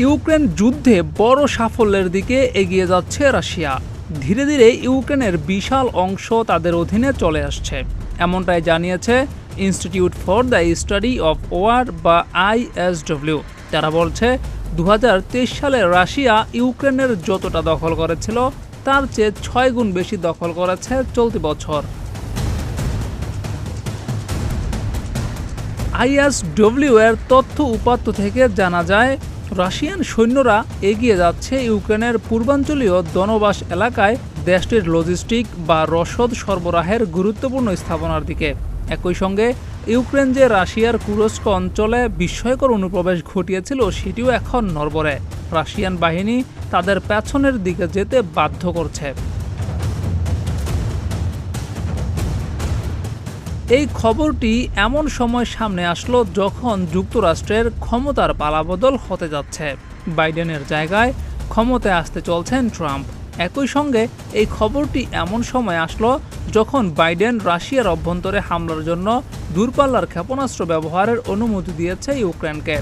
Ukraine যুদ্ধে বড় সাফল্যের দিকে এগিয়ে যাচ্ছে রাশিয়া। ধীরে ধীরে ইউক্রেনের বিশাল অংশ তাদের অধীনে চলে আসছে, এমনটাই জানিয়েছে institute for the study of war বা ISW। তারা বলছে 2023 সালে রাশিয়া ইউক্রেনের যতটা দখল করেছিল তার চেয়ে 6 গুণ বেশি দখল করেছে চলতি বছর। ISW এর তথ্য উপাত্ত থেকে জানা যায়, রাশিয়ান সৈন্যরা এগিয়ে যাচ্ছে ইউক্রেনের পূর্বাঞ্চলীয় দনবাস এলাকায় দেশটির লজিস্টিক বা রসদ সরবরাহের গুরুত্বপূর্ণ স্থাপনার দিকে। একই সঙ্গে ইউক্রেন যে রাশিয়ার কুরস্ক অঞ্চলে বিস্ময়কর অনুপ্রবেশ ঘটিয়েছিল সেটিও এখন নড়বড়ে। রাশিয়ান বাহিনী তাদের পেছনের দিকে যেতে বাধ্য করছে। এই খবরটি এমন সময় সামনে আসলো যখন যুক্তরাষ্ট্রের ক্ষমতার পালাবদল হতে যাচ্ছে। বাইডেনের জায়গায় ক্ষমতায় আসতে চলছেন ট্রাম্প। একই সঙ্গে এই খবরটি এমন সময় আসলো যখন বাইডেন রাশিয়ার অভ্যন্তরে হামলার জন্য দূরপাল্লার ক্ষেপণাস্ত্র ব্যবহারের অনুমতি দিয়েছে ইউক্রেনকে।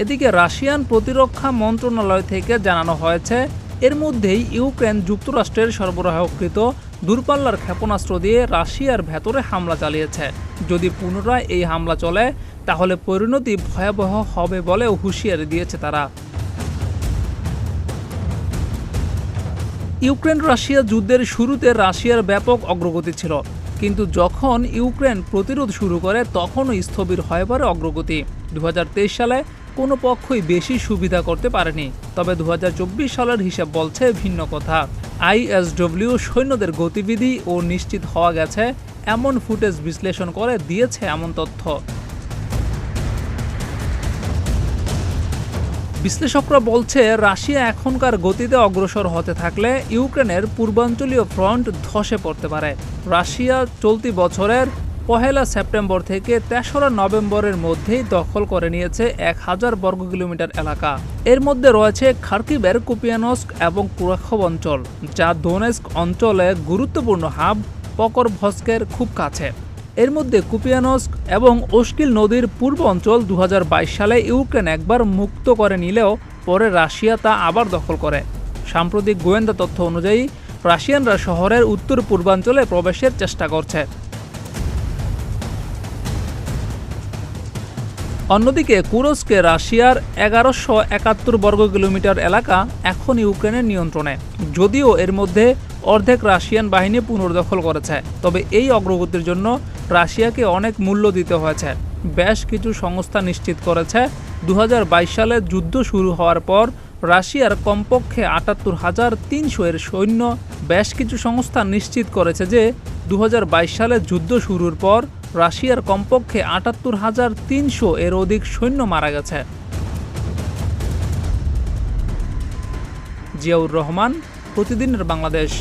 এদিকে রাশিয়ান প্রতিরক্ষা মন্ত্রণালয় থেকে জানানো হয়েছে, এর মধ্যেই ইউক্রেন যুক্তরাষ্ট্রের সরবরাহকৃত দূরপাল্লার ক্ষেপণাস্ত্র দিয়ে রাশিয়ার ভেতরে হামলা চালিয়েছে। যদি পুনরায় এই হামলা চলে তাহলে পরিণতি ভয়াবহ হবে বলেও হুঁশিয়ারি দিয়েছে তারা। ইউক্রেন রাশিয়া যুদ্ধের শুরুতে রাশিয়ার ব্যাপক অগ্রগতি ছিল, কিন্তু যখন ইউক্রেন প্রতিরোধ শুরু করে তখনও স্থবির হয়ে পড়ে অগ্রগতি। 2023 সালে কোনো পক্ষই বেশি সুবিধা করতে পারেনি, তবে 2024 সালের হিসাব বলছে ভিন্ন কথা। ISW সৈন্যদের গতিবিধি ও নিশ্চিত হওয়া গেছে এমন ফুটেজ বিশ্লেষণ করে দিয়েছে এমন তথ্য। বিশ্লেষকরা বলছে, রাশিয়া এখনকার গতিতে অগ্রসর হতে থাকলে ইউক্রেনের পূর্বাঞ্চলীয় ফ্রন্ট ধসে পড়তে পারে। রাশিয়া চলতি বছরের 1 সেপ্টেম্বর থেকে 3রা নভেম্বরের মধ্যেই দখল করে নিয়েছে 1000 বর্গ কিলোমিটার এলাকা। এর মধ্যে রয়েছে খার্কিভের কুপিয়ানস্ক এবং কুরাখভ অঞ্চল, যা দোনেস্ক অঞ্চলে গুরুত্বপূর্ণ হাব পকরভস্কের খুব কাছে। এর মধ্যে কুপিয়ানস্ক এবং ওস্কিল নদীর পূর্ব অঞ্চল 2022 সালে ইউক্রেন একবার মুক্ত করে নিলেও পরে রাশিয়া তা আবার দখল করে। সাম্প্রতিক গোয়েন্দা তথ্য অনুযায়ী রাশিয়ানরা শহরের উত্তর পূর্বাঞ্চলে প্রবেশের চেষ্টা করছে। অন্যদিকে কুরস্কে রাশিয়ার 1171 বর্গ কিলোমিটার এলাকা এখন ইউক্রেনের নিয়ন্ত্রণে, যদিও এর মধ্যে অর্ধেক রাশিয়ান বাহিনী পুনর্দখল করেছে। তবে এই অগ্রগতির জন্য রাশিয়াকে অনেক মূল্য দিতে হয়েছে। বেশ কিছু সংস্থা নিশ্চিত করেছে 2022 সালে যুদ্ধ শুরু হওয়ার পর রাশিয়ার কমপক্ষে 78,300 এর সৈন্য। বেশ কিছু সংস্থা নিশ্চিত করেছে যে 2022 সালে যুদ্ধ শুরুর পর রাশিয়ার কমপক্ষে 78,300 এর অধিক সৈন্য মারা গেছে। জিয়াউর রহমান, প্রতিদিনের বাংলাদেশ।